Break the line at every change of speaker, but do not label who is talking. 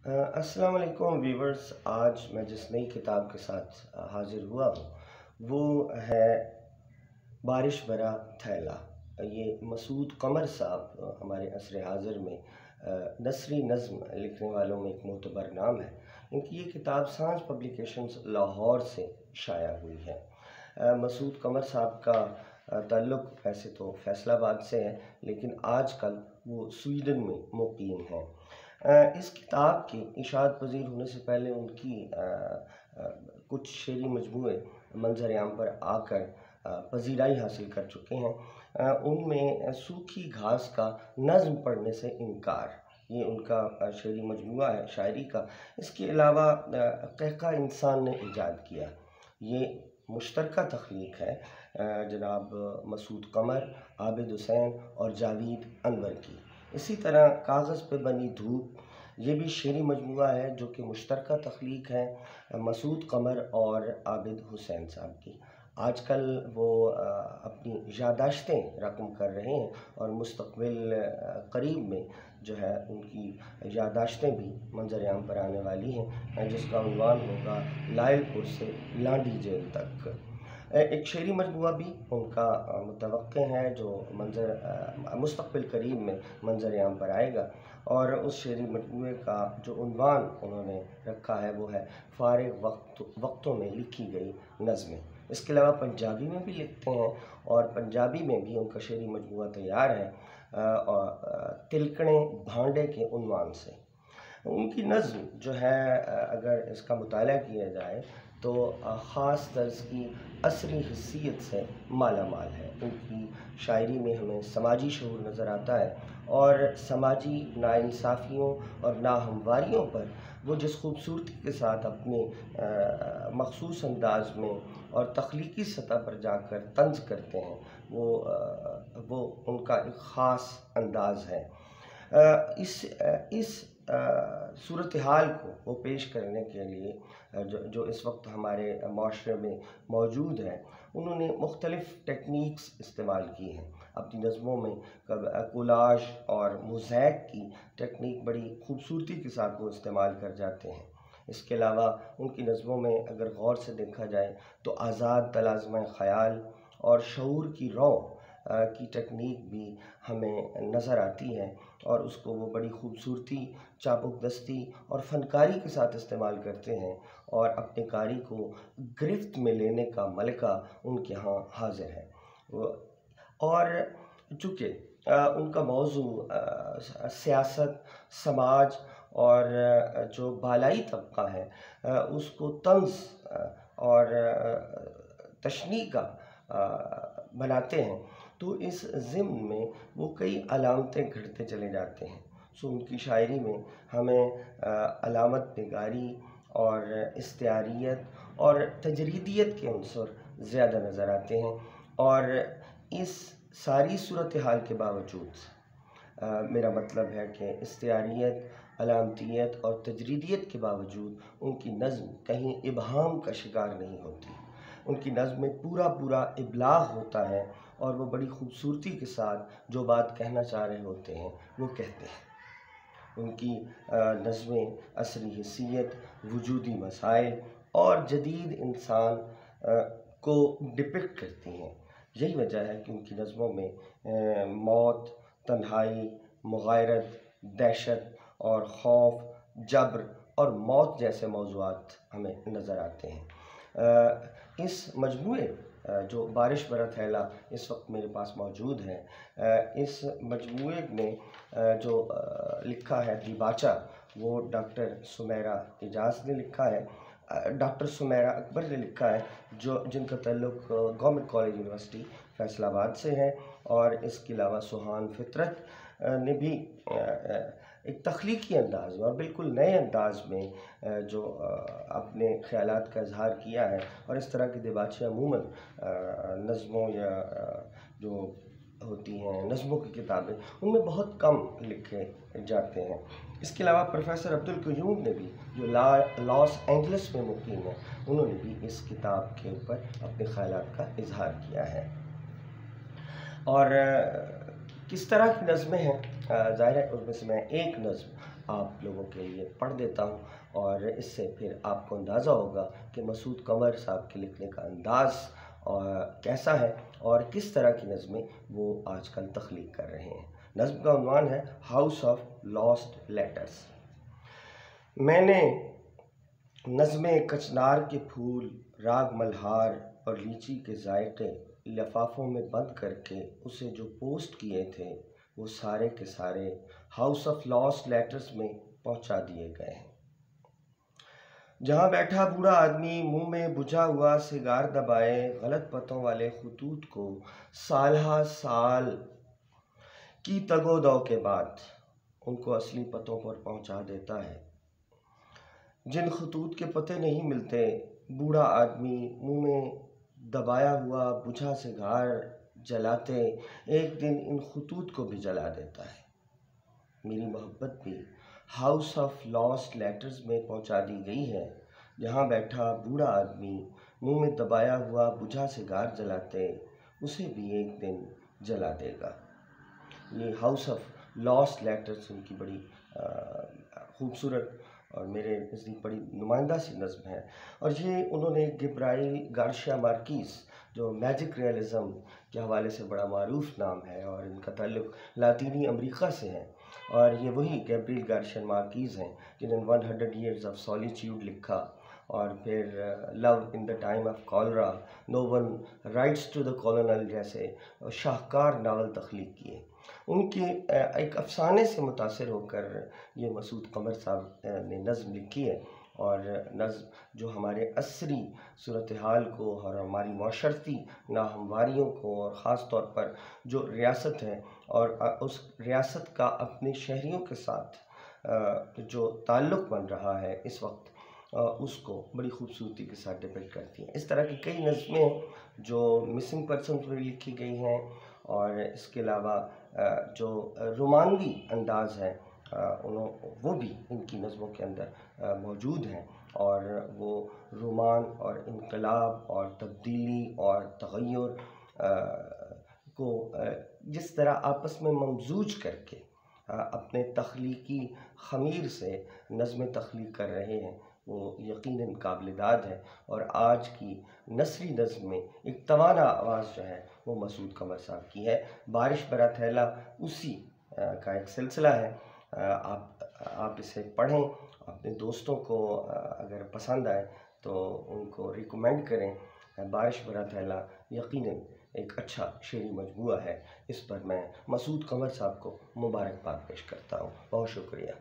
अस्सलाम वालेकुम व्यूवर्स। आज मैं जिस नई किताब के साथ हाज़िर हुआ हूँ वो है बारिश भरा थैला। ये मसूद कमर साहब हमारे असर हाज़िर में नसरी नज़्म लिखने वालों में एक मोतबर नाम है। इनकी ये किताब सांझ पब्लिकेशंस लाहौर से शाया हुई है। मसूद कमर साहब का ताल्लुक़ वैसे तो फैसलाबाद से है, लेकिन आजकल वो स्वीडन में मुक़ीम हैं। इस किताब के इशाअत पज़ीर होने से पहले उनकी कुछ शेरी मजमूए मंज़र-ए-आम पर आकर पज़ीराई हासिल कर चुके हैं। उनमें सूखी घास का नज़्म पढ़ने से इनकार, ये उनका शेरी मजमूआ है शायरी का। इसके अलावा कहका इंसान ने ईजाद किया, ये मुश्तरका तख्लीक है जनाब मसूद कमर, आबिद हुसैन और जावेद अनवर की। इसी तरह कागज़ पे बनी धूप, ये भी शेरी मजमूआ है जो कि मुश्तरका तख्लीक है मसूद कमर और आबिद हुसैन साहब की। आजकल वो अपनी यादाश्तें रकम कर रहे हैं और मुस्तक़बिल करीब में जो है उनकी यादाश्तें भी मंज़र-ए-आम पर आने वाली हैं, जिसका उन्वान होगा लायलपुर से लांडी जेल तक। एक शेरी मजमूआ भी उनका मुतवक्के है जो मुस्तक़बिल करीब में मंज़र-ए-आम पर आएगा, और उस शेरी मजमूए का जो उन्वान उन्होंने रखा है वो है फ़ारिग़ वक्तों में लिखी गई नज़में। इसके अलावा पंजाबी में भी लिखते हैं और पंजाबी में भी उनका शेरी मजमूआ तैयार है तिलकने भांडे के उन्वान से। उनकी नज़्म जो है अगर इसका मुताला किया जाए तो ख़ास तर्ज़ की असरी हिस्सियत से माला माल है। उनकी शायरी में हमें समाजी शऊर नज़र आता है और समाजी नाइंसाफ़ियों और नाहमवारियों पर वो जिस खूबसूरती के साथ अपने मख़सूस अंदाज़ में और तख्लीकी सतह पर जाकर तंज़ करते हैं, वो उनका एक ख़ास अंदाज़ है। इस सूरत हाल को वो पेश करने के लिए जो इस वक्त हमारे माशरे में मौजूद है, उन्होंने मुख्तलिफ़ टेक्निक्स इस्तेमाल की हैं अपनी नज़मों में। कोलाज और मोज़ैक की टेक्निक बड़ी खूबसूरती के साथ वो इस्तेमाल कर जाते हैं। इसके अलावा उनकी नज़मों में अगर गौर से देखा जाए तो आज़ाद तलाज़ुम ख़याल और शऊर की रौ की टेक्निक भी हमें नज़र आती है, और उसको वो बड़ी खूबसूरती, चाबुक दस्ती और फ़नकारी के साथ इस्तेमाल करते हैं, और अपने कारी को गिरफ्त में लेने का मलका उनके यहाँ हाज़िर है। और चूँकि उनका मौज़ू सियासत, समाज और जो बालाई तबका है उसको तंज़ और तशनीह का बनाते हैं, तो इस ज़िम्न में वो कई अलामतें घड़ते चले जाते हैं। सो उनकी शायरी में हमें अलामत निगारी और इस्तिआरियत और तजरीदियत के उन्सर ज़्यादा नज़र आते हैं, और इस सारी सूरत हाल के बावजूद मेरा मतलब है कि इस्तिआरियत, अलामतियत और तजरीदियत के बावजूद उनकी नज़्म कहीं इबहाम का शिकार नहीं होती। उनकी नज़्म में पूरा इबलाग होता है और वो बड़ी खूबसूरती के साथ जो बात कहना चाह रहे होते हैं वो कहते हैं। उनकी नज़में असरी हिस्सियत, वजूदी मसाइल और जदीद इंसान को डिपिक्ट करती हैं। यही वजह है कि उनकी नज़मों में मौत, तन्हाई, मुग़ायरत, दहशत और खौफ, जबर और मौत जैसे मौज़ूआत हमें नज़र आते हैं। इस मजमूए जो बारिश भरा थैला इस वक्त मेरे पास मौजूद है, इस मजमूए में जो लिखा है दिबाचा, वो डॉक्टर सुमैरा इजाज़ ने लिखा है, डॉक्टर सुमैरा अकबर ने लिखा है, जिनका ताल्लुक़ गवर्नमेंट कॉलेज यूनिवर्सिटी फैसलाबाद से है। और इसके अलावा सुहान फितरत ने भी एक तख्लीकी अंदाज़ में और बिल्कुल नए अंदाज़ में जो अपने ख़यालात का इज़हार किया है, और इस तरह की दिबाचे अमूमन नज़मों या जो होती हैं नज़मों की किताबें, उनमें बहुत कम लिखे जाते हैं। इसके अलावा प्रोफेसर अब्दुल क़य्यूम ने भी, जो लॉस एंजलिस में मुक़ीम है, उन्होंने भी इस किताब के ऊपर अपने ख़यालात का इज़हार किया है। और किस तरह की नज़में हैं, ज़ाहिर है उसमें से मैं एक नज़्म آپ لوگوں کے لیے پڑھ دیتا ہوں، اور اس سے پھر آپ کو اندازہ ہوگا کہ مسعود قمر صاحب کے لکھنے کا انداز کیسا ہے اور کس طرح کی نظمیں وہ آج کل تخلیق کر رہے ہیں۔ نظم کا عنوان ہے ہاؤس آف لاسٹ لیٹرز۔ میں نے نظمیں کچنار کے پھول، راگ ملہار اور لیچی کے ذائقے لفافوں میں بند کر کے اسے جو پوسٹ کیے تھے وہ سارے کے سارے ہاؤس آف لاسٹ لیٹرز میں پہنچا دیے گئے ہیں۔ جہاں بیٹھا بوڑھا آدمی منہ میں بجھا ہوا سگار دبائے غلط پتوں والے خطوط کو سالہ سال کی تگ و دو کے بعد ان کو اصلی پتوں پر پہنچا دیتا ہے۔ جن خطوط کے پتے نہیں ملتے، بوڑھا آدمی منہ میں دبایا ہوا بجھا سگار جلاتے ایک دن ان خطوط کو بھی جلا دیتا ہے۔ میری محبت بھی ہاؤس آف لاسٹ لیٹرز میں پہنچا دی گئی ہے، جہاں بیٹھا بوڑھا آدمی منہ میں دبایا ہوا بجھا سگار جلاتے اسے بھی ایک دن جلا دے گا۔ یہ ہاؤس آف لاسٹ لیٹرز ان کی بڑی خوبصورت اور میرے نزدیک بڑی نمائندہ سی نظم ہے، اور یہ انہوں نے گبرائیل گارشیا مارکیز جو میجک ریئلزم کے حوالے سے بڑا معروف نام ہے اور ان کا تعلق لاطینی امریکہ سے ہے، اور یہ وہی گیبریل گارشیا مارکیز ہیں جنہوں نے 100 Years of Solitude لکھا، اور پھر love in the time of cholera, no one writes to the colonel جیسے شاہکار ناول تخلیق کیے۔ ان کے ایک افسانے سے متاثر ہو کر یہ مسعود قمر صاحب نے نظم لکھی ہے، اور نظم جو ہمارے عصری صورتحال کو اور ہماری معاشرتی ناہمواریوں کو اور خاص طور پر جو ریاست ہے اور اس ریاست کا اپنے شہریوں کے ساتھ جو تعلق بن رہا ہے اس وقت، اس کو بڑی خوبصورتی کے ساتھ ڈپکٹ کرتی ہیں۔ اس طرح کی کئی نظمیں جو مسنگ پرسنز میں لکھی گئی ہیں، اور اس کے علاوہ جو رومانوی انداز ہے وہ بھی ان کی نظموں کے اندر موجود ہیں، اور وہ رومان اور انقلاب اور تبدیلی اور تغیر کو جس طرح آپس میں ممزوج کر کے اپنے تخلیقی خمیر سے نظمیں تخلیق کر رہے ہیں، وہ یقیناً قابل داد ہے۔ اور آج کی نثری نظم میں ایک توانا آواز جو ہے وہ مسعود قمر صاحب کی ہے۔ بارش برا تھیلا اسی کا ایک سلسلہ ہے۔ آپ اسے پڑھیں، اپنے دوستوں کو اگر پسند آئے تو ان کو ریکمینڈ کریں۔ بارش برا تھیلا یقیناً ایک اچھا شعری مجموعہ ہے، اس پر میں مسعود قمر صاحب کو مبارکباد پیش کرتا ہوں۔ بہت شکریہ۔